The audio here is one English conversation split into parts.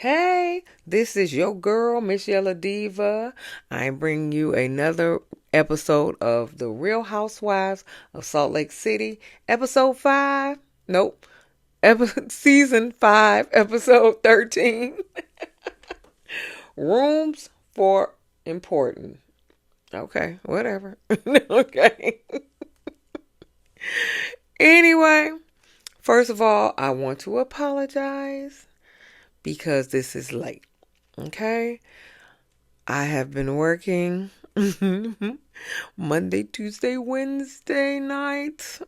Hey, this is your girl, msyelladiva. I'm bringing you another episode of The Real Housewives of Salt Lake City, episode 5. Nope, season 5, episode 13. Rooms for important. Okay, whatever. Okay. Anyway, first of all, I want to apologize because this is late. Okay? I have been working Monday, Tuesday, Wednesday nights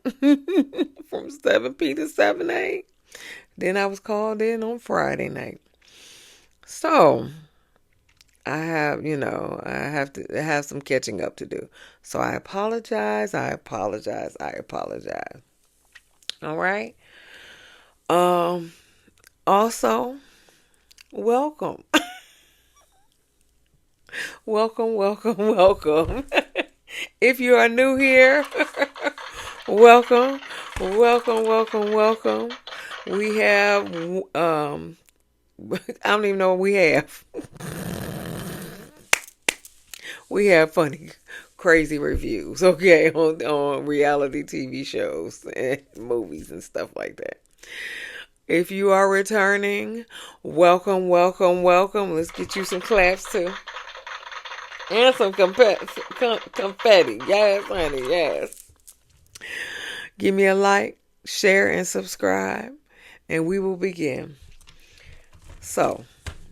from 7 p to 7 a. Then I was called in on Friday night. So I have to have some catching up to do. So I apologize. All right. Um. Also, welcome. Welcome. If you are new here, welcome. We have, I don't even know what we have. We have funny, crazy reviews, okay, on reality TV shows and movies and stuff like that. If you are returning, welcome. Let's get you some claps too. And some confetti. Yes, honey, yes. Give me a like, share, and subscribe, and we will begin. So,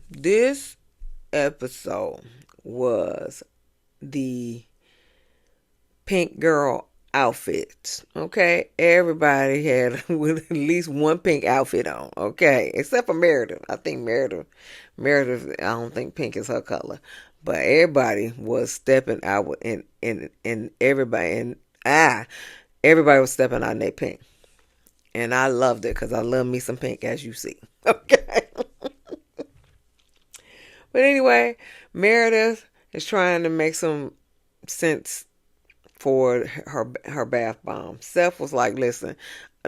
this episode was the pink girl outfits. Okay, everybody had with at least one pink outfit on. Okay, except for Meredith. I think Meredith. I don't think pink is her color, but everybody was stepping out in everybody was stepping out in their pink, and I loved it because I love me some pink, as you see. Okay, but anyway, Meredith is trying to make some sense for her bath bomb. Seth was like, listen,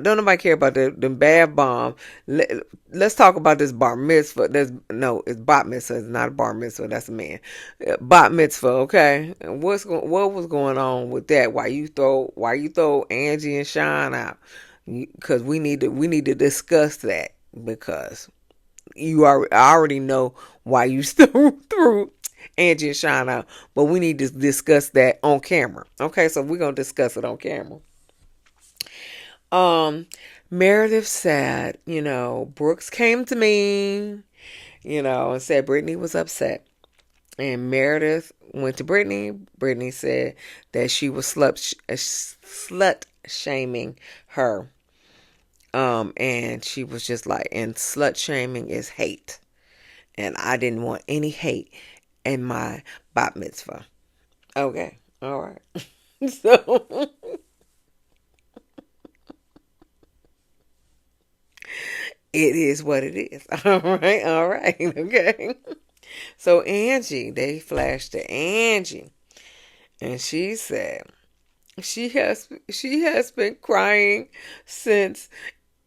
don't nobody care about the bath bomb. Let's talk about this bar mitzvah. It's bat mitzvah. It's not a bar mitzvah. That's a man. Bat mitzvah. Okay. And what was going on with that? Why you throw Angie and Sean out? Because we need to discuss that, because I already know why you threw Angie and Sean out, but we need to discuss that on camera. Okay, so we're gonna discuss it on camera. Meredith said, Brooks came to me, and said Brittany was upset. And Meredith went to Brittany. Brittany said that she was slut shaming her. And she was just like, and slut shaming is hate. And I didn't want any hate in my bat mitzvah. Okay. All right. So it is what it is. All right. Okay. So Angie, they flashed to Angie, and she said she has been crying since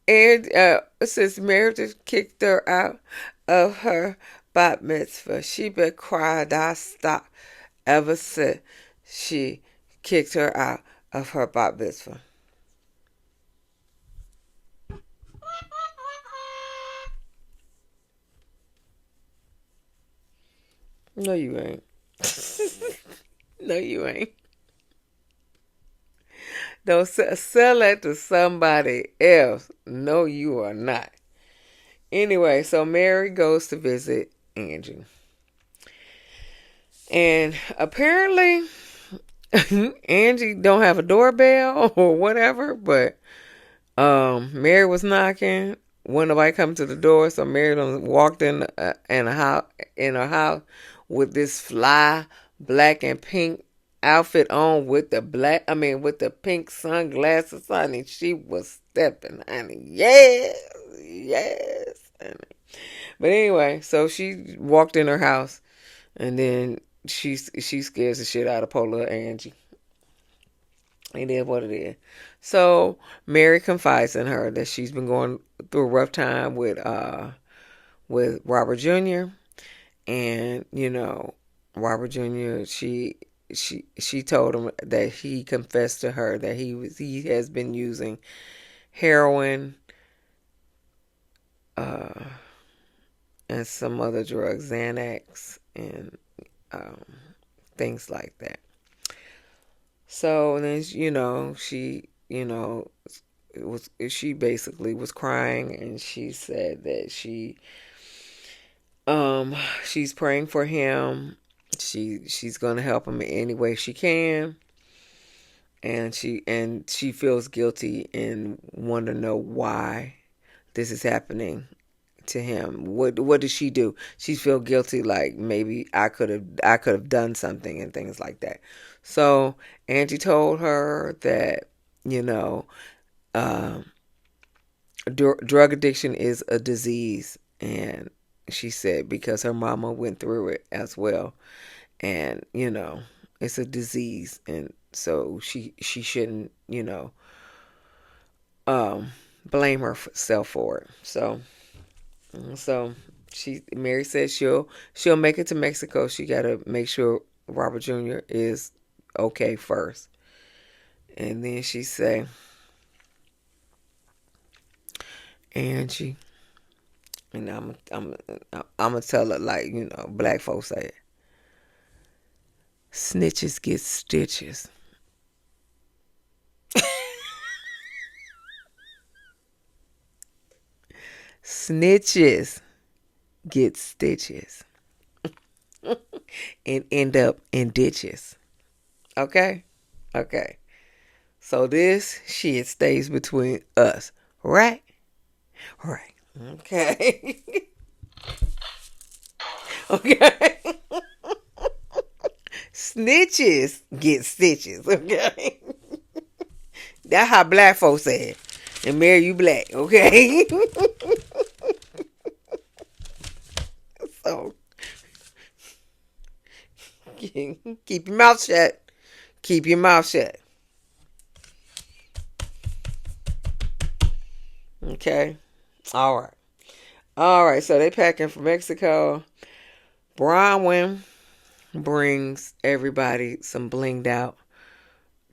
since Meredith kicked her out of her bat mitzvah. She been crying nonstop ever since she kicked her out of her bat mitzvah. No, you ain't. No, you ain't. Don't sell that to somebody else. No, you are not. Anyway, so Mary goes to visit Angie. And apparently, Angie don't have a doorbell or whatever, but Mary was knocking. Wasn't nobody come to the door, so Mary done walked in her house with this fly black and pink outfit on with the pink sunglasses, honey. She was stepping, honey. Yes, honey. But anyway, so she walked in her house, and then she scares the shit out of poor little Angie. It is what it is. So Mary confides in her that she's been going through a rough time with with Robert Jr. And Robert Jr. She told him that he confessed to her that he has been using heroin, uh, and some other drugs, Xanax, and um, things like that. So then, she basically was crying, and she said that she's praying for him. She's gonna help him in any way she can, and she feels guilty and want to know why this is happening to him. What did she do? She feel guilty, like maybe I could have done something and things like that. So Angie told her that you know um, drug addiction is a disease, and she said because her mama went through it as well, and it's a disease, and so she shouldn't um, blame herself for it. So Mary says she'll make it to Mexico. She got to make sure Robert Jr. is okay first, and then she say, Angie, and I'm gonna tell her like black folks say, snitches get stitches. Snitches get stitches and end up in ditches. Okay? Okay. So this shit stays between us. Right? Right. Okay. Okay. Snitches get stitches. Okay? That's how black folks say it. And Mary, you black. Okay? So keep your mouth shut. Keep your mouth shut. Okay. All right. All right. So they packing for Mexico. Bronwyn brings everybody some blinged out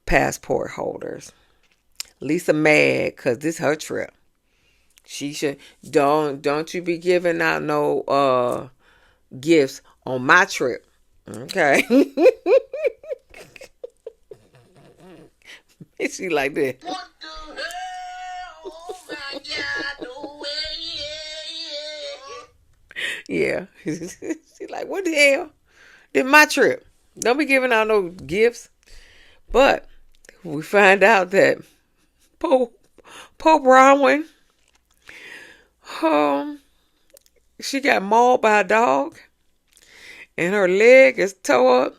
passport holders. Lisa mad because this her trip. She should don't you be giving out no gifts on my trip. Okay. She like that. What the hell? Oh my God, no way. Yeah. She like, what the hell? This my trip. Don't be giving out no gifts. But we find out that Pope Bronwyn, she got mauled by a dog, and her leg is tore up,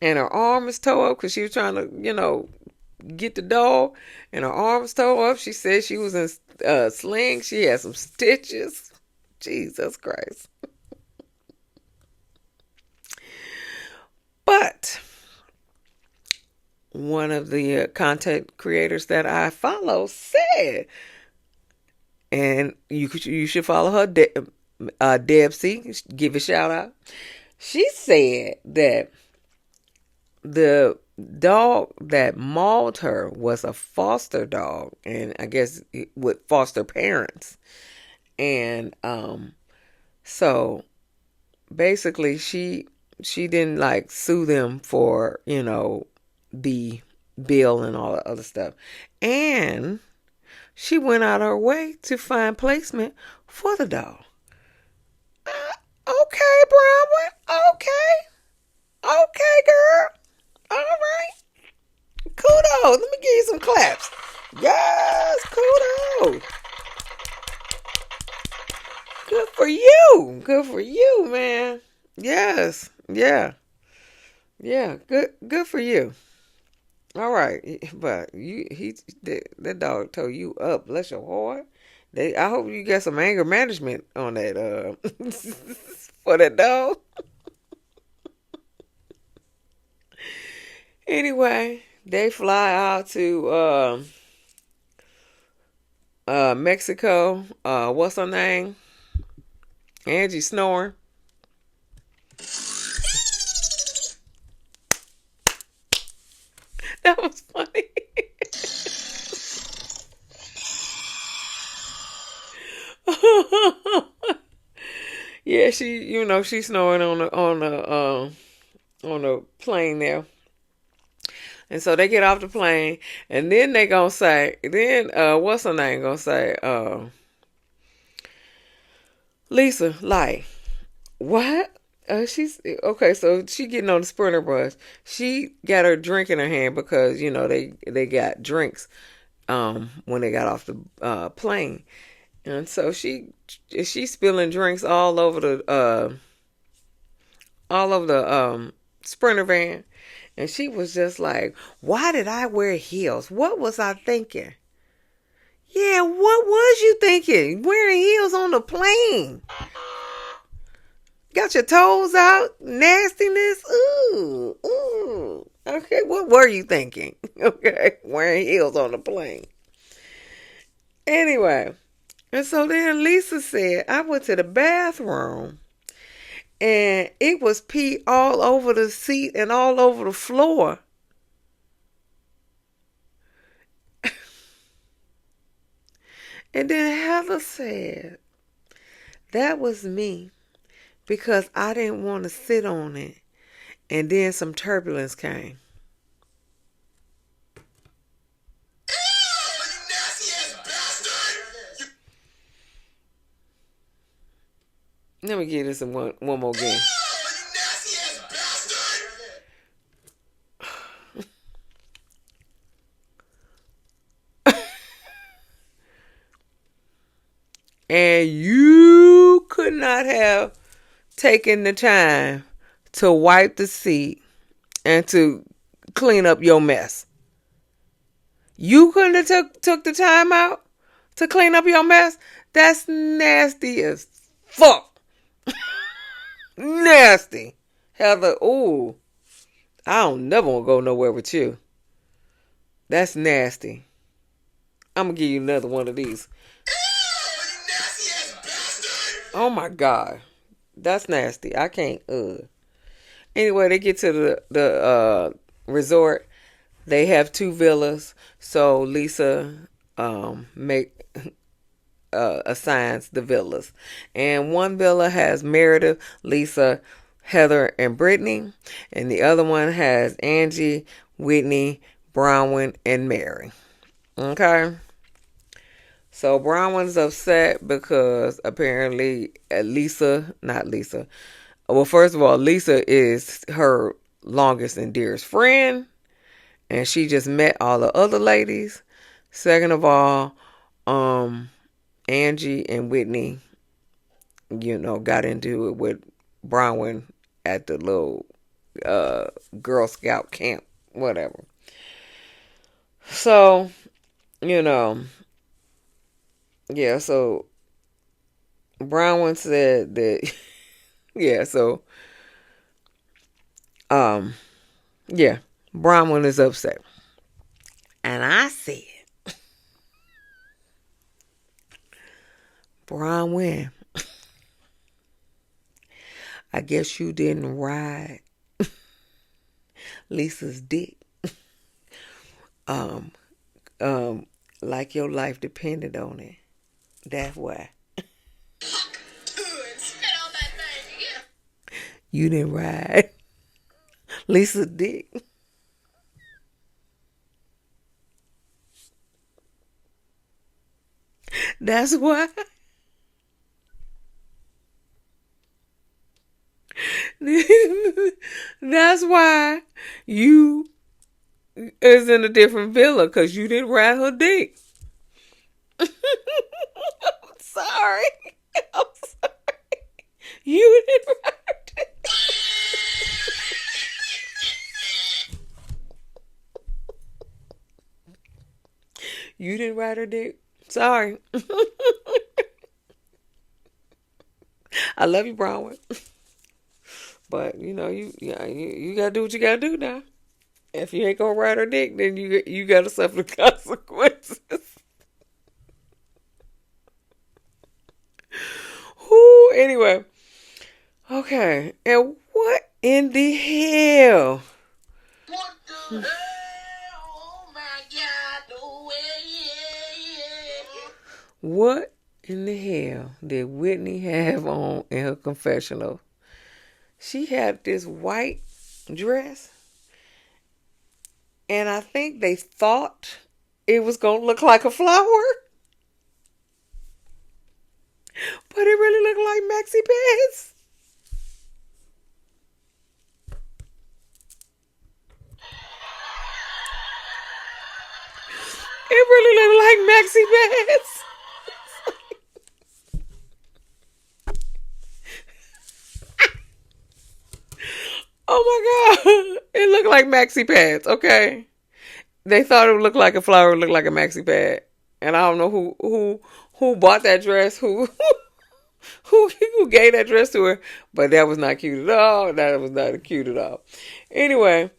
and her arm is tore up because she was trying to, get the dog, and her arm was tore up. She said she was in a sling. She had some stitches. Jesus Christ. But one of the content creators that I follow said, and you should follow her, Deb C. Give a shout out. She said that the dog that mauled her was a foster dog, and I guess with foster parents, and so basically she didn't like sue them for the bill and all the other stuff, and she went out her way to find placement for the dog. Okay, Bronwyn. Okay, girl. All right. Kudos. Let me give you some claps. Yes, kudos. Good for you. Good for you, man. Yes. Yeah. Yeah. Good for you. All right. But that dog tore you up. Bless your heart. I hope you got some anger management on that for that dog. Anyway, they fly out to Mexico. What's her name? Angie snoring. That was funny. Yeah, she's snoring on the plane there. And so they get off the plane, and then they gonna say, then what's her name gonna say? Lisa, like, what? She's okay. So she getting on the Sprinter bus. She got her drink in her hand because they got drinks when they got off the plane, and so she's spilling drinks all over the Sprinter van, and she was just like, "Why did I wear heels? What was I thinking?" Yeah, what was you thinking? Wearing heels on the plane? Got your toes out? Nastiness? Ooh, ooh. Okay, what were you thinking? Okay, wearing heels on the plane. Anyway, and so then Lisa said, I went to the bathroom and it was pee all over the seat and all over the floor. And then Heather said, that was me because I didn't want to sit on it. And then some turbulence came. Let me give this one more again. And you could not have taken the time to wipe the seat and to clean up your mess. You couldn't have took the time out to clean up your mess? That's nasty as fuck. Nasty. Heather, ooh. I don't never want to go nowhere with you. That's nasty. I'm going to give you another one of these. Oh my God. That's nasty. I can't, Anyway, they get to the resort. They have 2 villas. So Lisa assigns the villas. And one villa has Meredith, Lisa, Heather, and Brittany. And the other one has Angie, Whitney, Bronwyn, and Mary. Okay? So Bronwyn's upset because apparently not Lisa. Well, first of all, Lisa is her longest and dearest friend. And she just met all the other ladies. Second of all, Angie and Whitney, got into it with Bronwyn at the little Girl Scout camp, whatever. So, yeah, so Bronwyn said that, yeah, so, yeah, Bronwyn is upset. And I said, Bronwyn, I guess you didn't ride Lisa's dick. Like your life depended on it. That's why. You didn't ride Lisa's dick. That's why. That's why you is in a different villa, because you didn't ride her dick. I'm sorry. I'm sorry. You didn't ride her dick. You didn't ride her dick. Sorry. I love you, Bronwyn. But you gotta do what you gotta do now. If you ain't gonna ride her dick, then you gotta suffer the consequences. Who Anyway, okay. And what in the hell? What the hell? Oh my God! No way! Yeah. What in the hell did Whitney have on in her confessional? She had this white dress, and I think they thought it was gonna look like a flower, but it really looked like maxi pads. It really looked like maxi pads. Oh my God. It looked like maxi pads, okay? They thought it would look like a flower, it looked like a maxi pad. And I don't know who bought that dress, who gave that dress to her, but that was not cute at all. That was not cute at all. Anyway,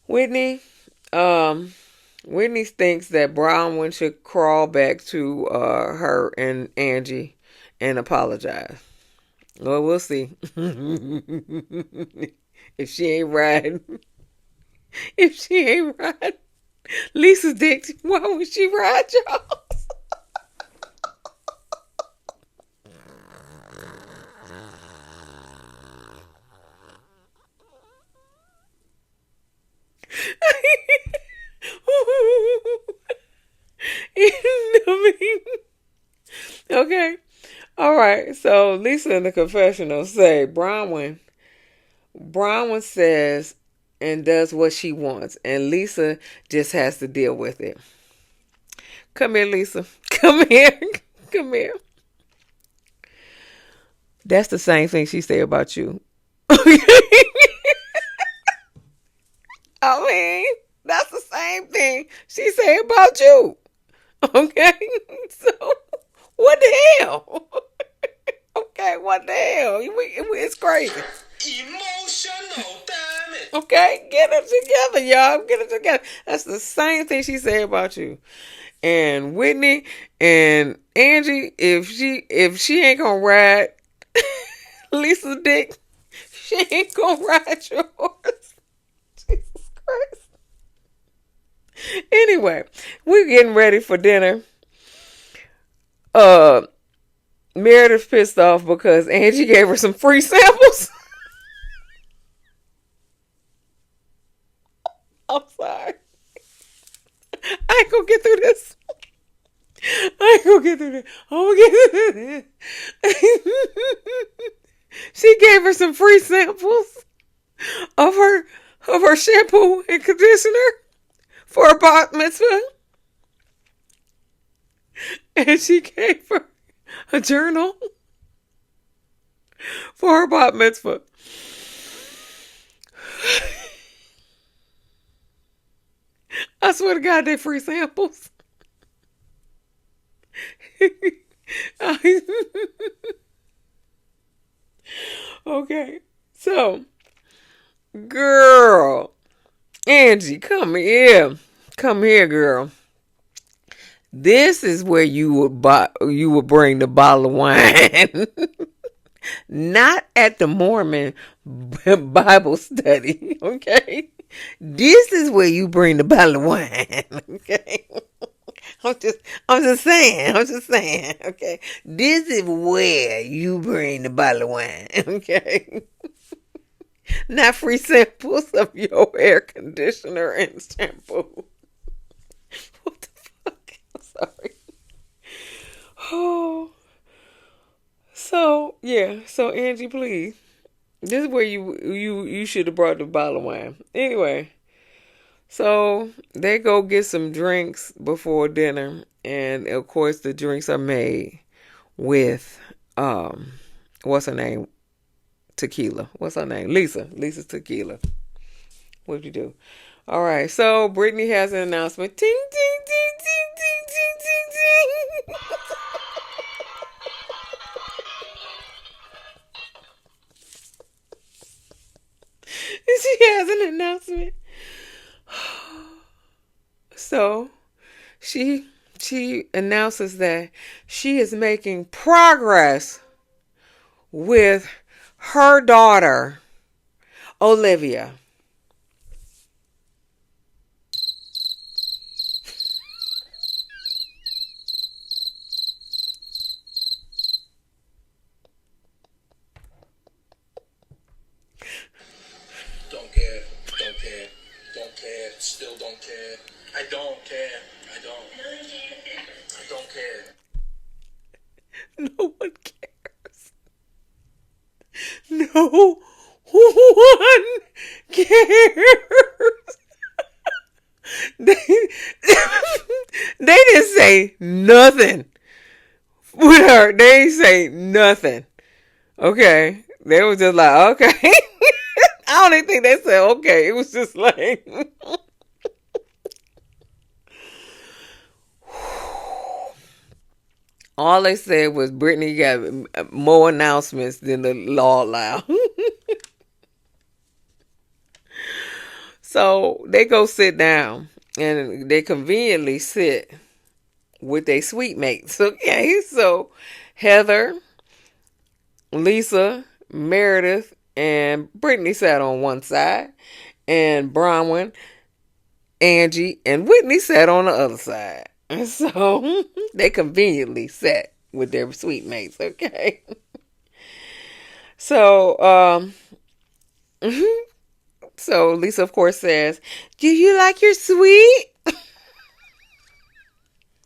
Whitney, Whitney thinks that Bronwyn should crawl back to her and Angie and apologize. Well, we'll see. If she ain't riding, Lisa's dick, why would she ride y'all? Okay. All right. So Lisa in the confessional say Bronwyn says and does what she wants, and Lisa just has to deal with it. Come here, Lisa. Come here. Come here. That's the same thing she said about you. I mean, that's the same thing she said about you. Okay? So, what the hell? Okay, what the hell? It's crazy. Emotional, damn it. Okay, get it together, y'all. Get it together. That's the same thing she said about you. And Whitney and Angie, if she ain't gonna ride Lisa's dick, she ain't gonna ride yours. Jesus Christ. Anyway, we're getting ready for dinner. Meredith pissed off because Angie gave her some free samples. I'm sorry. I ain't gonna get through this. She gave her some free samples of her shampoo and conditioner for a bat mitzvah. And she gave her a journal for her bat mitzvah. I swear to God, they free samples. Okay, so, girl, Angie, come here, girl. This is where you would bring the bottle of wine. Not at the Mormon Bible study, okay? This is where you bring the bottle of wine, okay? I'm just saying, okay? This is where you bring the bottle of wine, okay? Not free samples of your hair conditioner and shampoo. What the fuck? I'm sorry. Oh. So Angie, please. This is where you should have brought the bottle of wine. Anyway, so they go get some drinks before dinner, and of course the drinks are made with what's her name? Tequila. What's her name? Lisa. Lisa's tequila. What'd you do? All right. So Brittany has an announcement. Ting ting ting ting ting ting ting ting. She has an announcement. So she announces that she is making progress with her daughter, Olivia. Don't care, don't care, don't care, still don't care. I don't care, I don't. I don't care. No one cares. No one cares. They, they didn't say nothing with her. They didn't say nothing. Okay. They were just like, okay. I don't even think they said okay. It was just like all they said was Brittany got more announcements than the law allowed. So they go sit down and they conveniently sit with their sweet mates. Okay, so Heather, Lisa, Meredith, and Brittany sat on one side, and Bronwyn, Angie, and Whitney sat on the other side. And so they conveniently sat with their sweet mates. Okay, so so Lisa, of course, says, "Do you like your sweet?"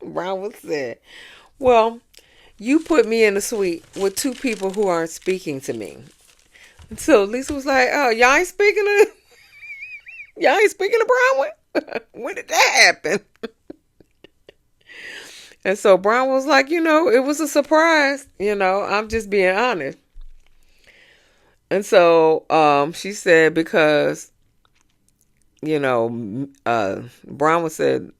Bronwyn said, "Well, you put me in the suite with two people who aren't speaking to me." So Lisa was like, "Oh, y'all ain't speaking to Bronwyn? When did that happen?" And so Bronwyn was like, it was a surprise. I'm just being honest. And so she said because, Bronwyn said,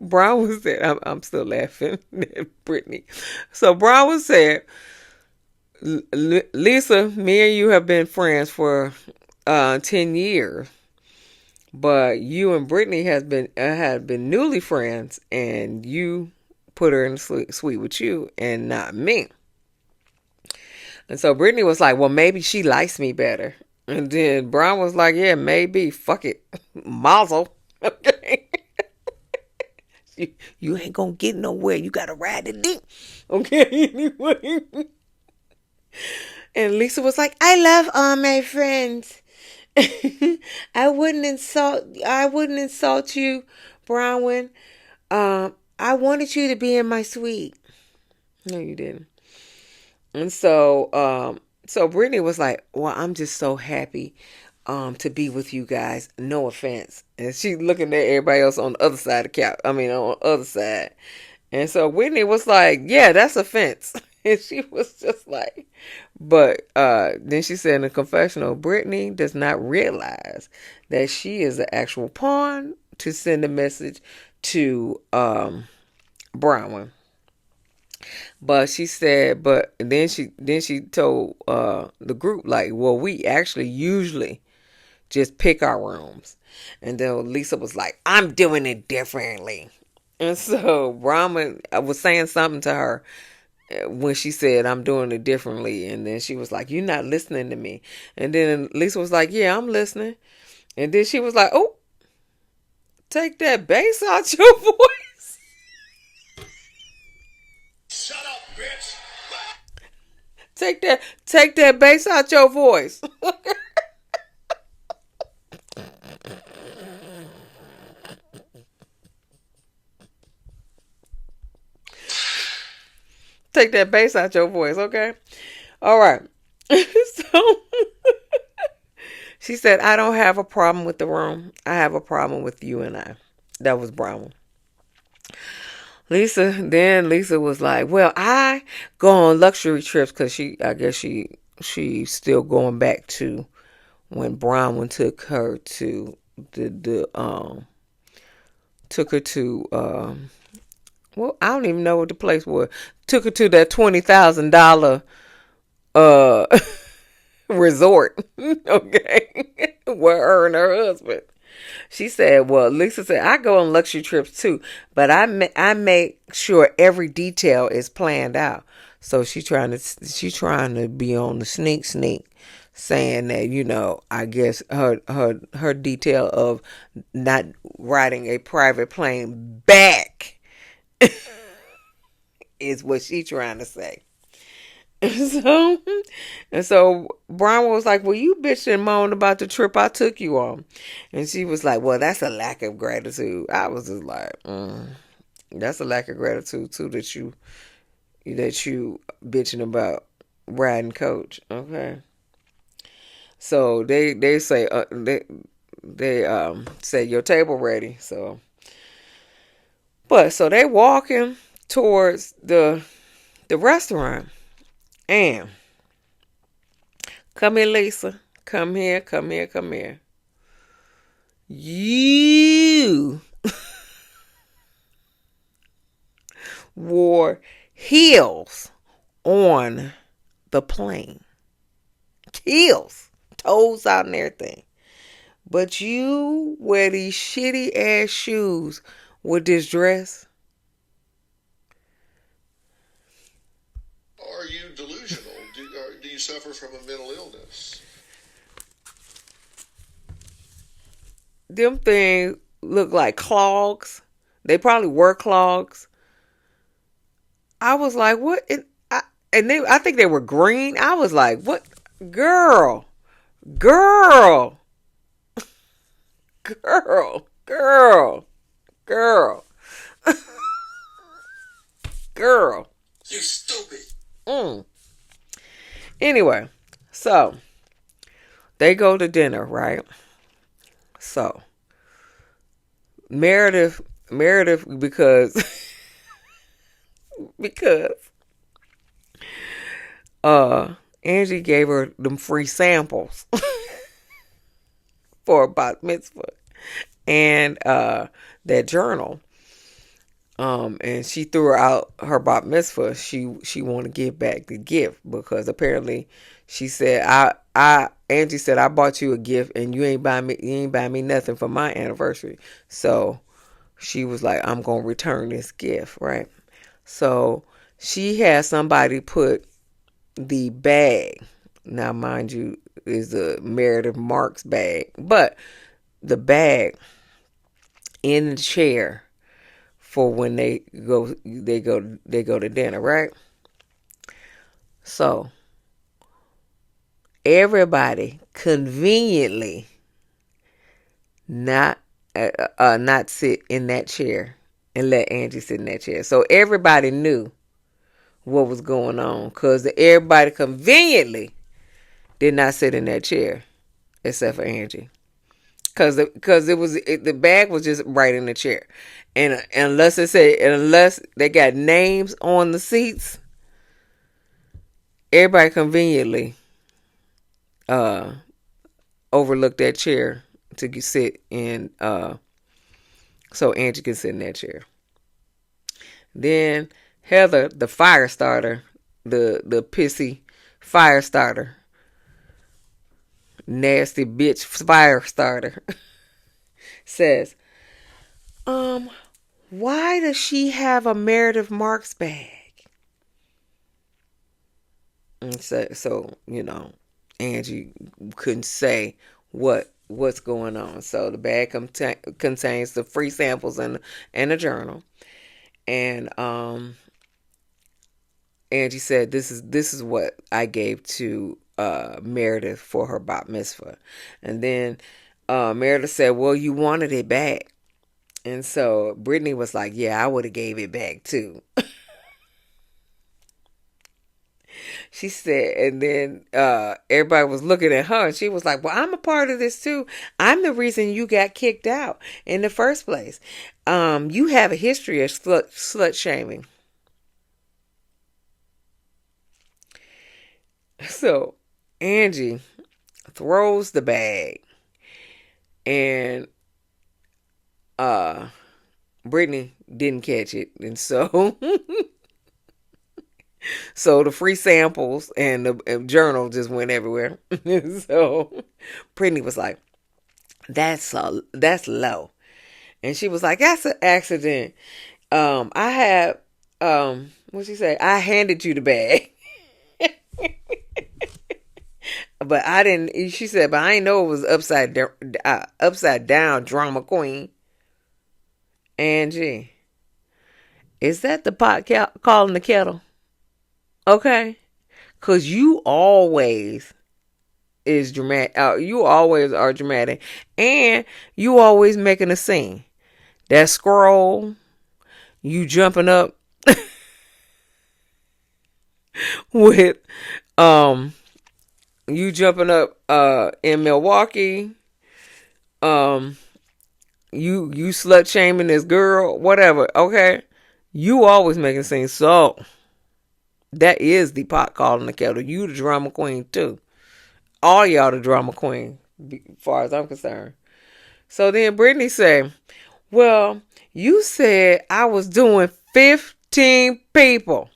Bronwyn said, I'm still laughing at Brittany. So Bronwyn said, Lisa, me and you have been friends for 10 years. But you and Brittany have been newly friends, and you put her in the suite with you and not me. And so Brittany was like, well, maybe she likes me better. And then Brian was like, yeah, maybe. Fuck it. Mazel. Okay. You ain't gonna get nowhere. You gotta ride the dick. Okay, anyway. And Lisa was like, I love all my friends. I wouldn't insult you, Bronwyn. I wanted you to be in my suite. No, you didn't. And so Brittany was like, well, I'm just so happy to be with you guys. No offense. And she looking at everybody else on the other side of the couch. On the other side. And so Whitney was like, yeah, that's offense. And she was just like, but then she said in the confessional, Brittany does not realize that she is the actual pawn to send a message to Bronwyn. But she said, but then she told the group, like, well, we actually usually just pick our rooms. And then Lisa was like, I'm doing it differently. And so Bronwyn was saying something to her when she said, I'm doing it differently. And then she was like, you're not listening to me. And then Lisa was like, yeah, I'm listening. And then she was like, oh, take that bass out your voice. Shut up, bitch. Take that bass out your voice. Take that bass out your voice, okay? All right. So she said, I don't have a problem with the room. I have a problem with you and I. That was Bronwyn. Lisa was like, well, I go on luxury trips because I guess she's still going back to when Bronwyn took her to well, I don't even know what the place was. Took her to that $20,000 resort, okay, where her and her husband She said, well, Lisa said, I go on luxury trips too, but I make sure every detail is planned out. So she trying to be on the sneak, saying that, I guess her detail of not riding a private plane back is what she trying to say. So and so Brian was like, well, you bitched and moaned about the trip I took you on. And she was like, well, that's a lack of gratitude. I was just like, that's a lack of gratitude too, that you bitching about riding coach. Okay. So they say they say your table ready. So they walking towards the restaurant. And come here, Lisa. Come here, come here, come here. You wore heels on the plane. Heels. Toes out and everything. But you wear these shitty ass shoes with this dress. Are you delusional? Do you suffer from a mental illness? Them things look like clogs. They probably were clogs. I was like, what? I think they were green. I was like, what? Girl. Girl. Girl. Girl. Girl. Girl. You stupid. Anyway, so they go to dinner, right? So Meredith, because Angie gave her them free samples for about Mitzvah and that journal. And she threw out her bat mitzvah. She want to give back the gift because apparently she said Angie said I bought you a gift and you ain't buy me nothing for my anniversary. So she was like, I'm gonna return this gift, right? So she had somebody put the bag. Now, mind you, is a Meredith Marks bag, but the bag in the chair for when they go to dinner, right? So everybody conveniently not sit in that chair and let Angie sit in that chair. So everybody knew what was going on because everybody conveniently did not sit in that chair except for Angie. Because the bag was just right in the chair, and unless they got names on the seats, everybody conveniently overlooked that chair to sit in, so Angie could sit in that chair. Then Heather, the fire starter, the pissy fire starter, nasty bitch fire starter, says, why does she have a Meredith Marks bag? And so Angie couldn't say what's going on. So the bag contains the free samples and a journal. And Angie said, this is what I gave to Meredith for her bat mitzvah. And then Meredith said, well, you wanted it back. And so Brittany was like, yeah, I would have gave it back too. She said, and then everybody was looking at her, and she was like, well, I'm a part of this too. I'm the reason you got kicked out in the first place. You have a history of slut shaming. So Angie throws the bag, and Brittany didn't catch it, and so so the free samples and the journal just went everywhere. So Brittany was like, That's low. And she was like, that's an accident. I had what she say? I handed you the bag. But I didn't. She said, but I didn't know it was upside down, drama queen. Angie, is that the pot calling the kettle? Okay, cause you always is dramatic. You always are dramatic, and you always making a scene. That scroll, you jumping up with um, you jumping up in Milwaukee. Um, you slut shaming this girl, whatever. Okay, you always making a scene. So that is the pot calling the kettle. You the drama queen too. All y'all the drama queen, as far as I'm concerned. So then Brittany said, well, you said I was doing 15 people.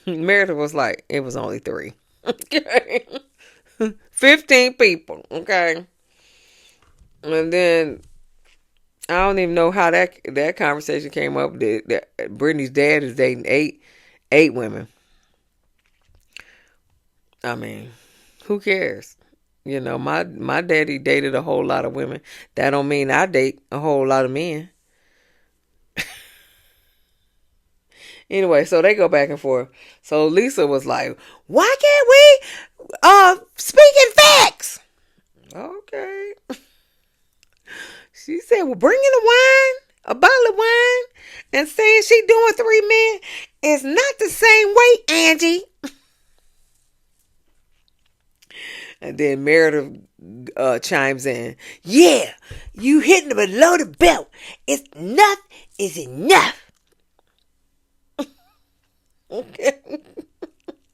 Meredith was like, it was only 3. Okay. 15 people. Okay. And then I don't even know how that conversation came up. That Brittany's dad is dating eight women. I mean, who cares? You know, my daddy dated a whole lot of women. That don't mean I date a whole lot of men. Anyway, so they go back and forth. So Lisa was like, why can't we speak in facts? Okay. She said, well, bringing a bottle of wine and saying she doing 3 men is not the same way, Angie. And then Meredith chimes in, yeah, you hitting them below the belt. It's enough is enough. Okay.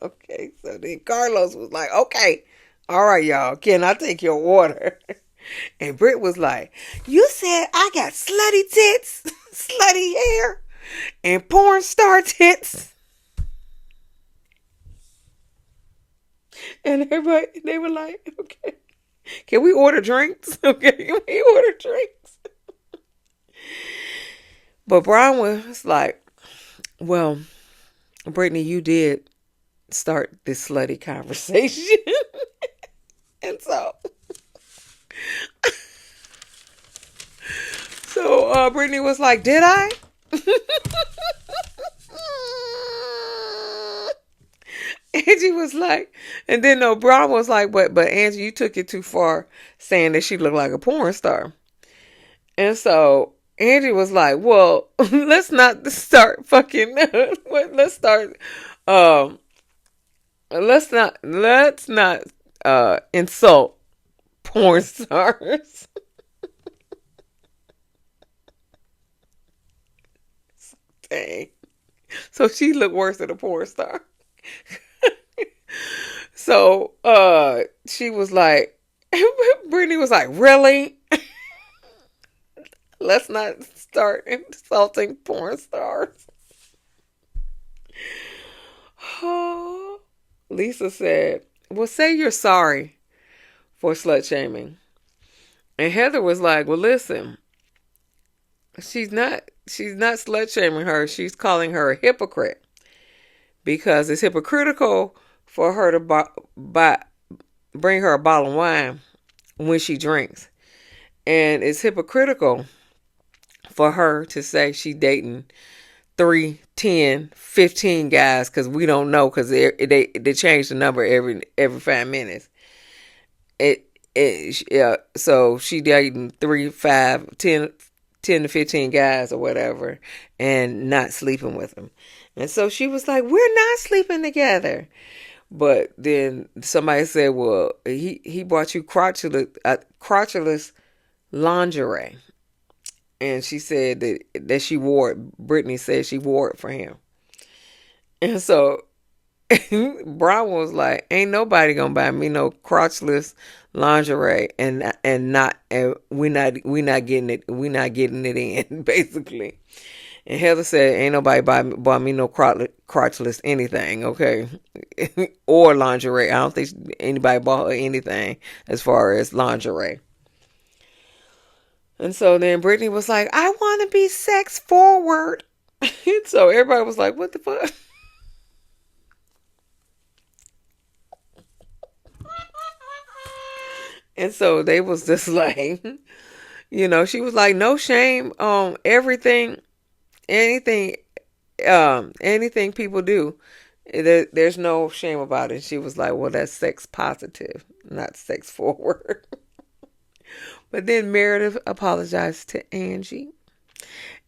Okay, so then Carlos was like, okay, all right, y'all, can I take your order? And Britt was like, you said I got slutty tits, slutty hair, and porn star tits. And everybody, they were like, okay, can we order drinks? Okay, can we order drinks? But Brian was like, well, Brittany, you did start this slutty conversation. And so Brittany was like, did I? Angie was like, and then no, Brian was like, but Angie, you took it too far, saying that she looked like a porn star. And so Angie was like, well, let's not start fucking, let's not insult porn stars. Dang. So she looked worse than a porn star. So she was like, Brittany was like, really? Let's not start insulting porn stars. Oh. Lisa said, well, say you're sorry for slut shaming. And Heather was like, well, listen, she's not slut shaming her. She's calling her a hypocrite, because it's hypocritical for her to bring her a bottle of wine when she drinks. And it's hypocritical for her to say she dating 3, 10, 15 guys, because we don't know, because they change the number every 5 minutes. So she dating 3, 5, 10 to 15 guys or whatever, and not sleeping with them. And so she was like, we're not sleeping together. But then somebody said, well, he bought you crotchless lingerie. And she said that she wore it. Brittany said she wore it for him. And so Brian was like, ain't nobody gonna buy me no crotchless lingerie, and we're not getting it in, basically. And Heather said, "Ain't nobody buy me no crotchless anything, okay, or lingerie. I don't think anybody bought her anything as far as lingerie." And so then Brittany was like, "I want to be sex forward." So everybody was like, "What the fuck?" And so they was just like, she was like, "No shame on everything, anything, anything people do. There's no shame about it." She was like, "Well, that's sex positive, not sex forward." But then Meredith apologized to Angie,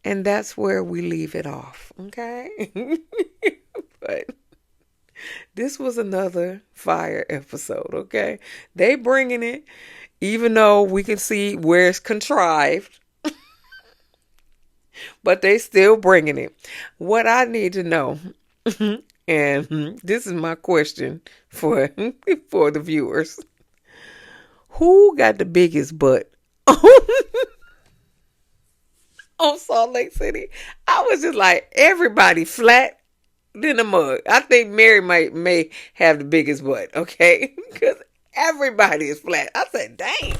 and that's where we leave it off, okay? But this was another fire episode, okay? They bringing it, even though we can see where it's contrived, but they still bringing it. What I need to know, and this is my question for for the viewers: who got the biggest butt on Salt Lake City? I was just like, everybody flat than a mug. I think Mary may have the biggest butt, okay? Because everybody is flat. I said, dang,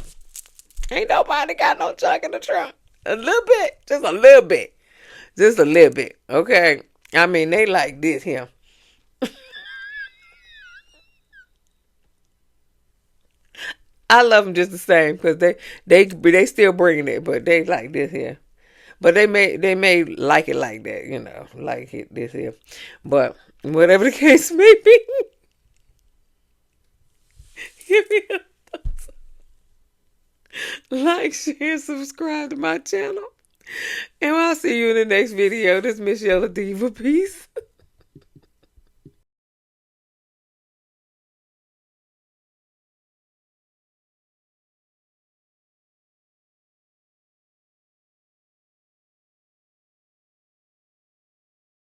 ain't nobody got no junk in the trunk. A little bit, just a little bit, just a little bit, okay? I mean, they like this here. I love them just the same because they still bringing it, but they like this here. But they may like it like that, like it this here. But whatever the case may be, give me a thumbs up. Like, share, subscribe to my channel. And I'll see you in the next video. This is Miss Yella Diva. Peace.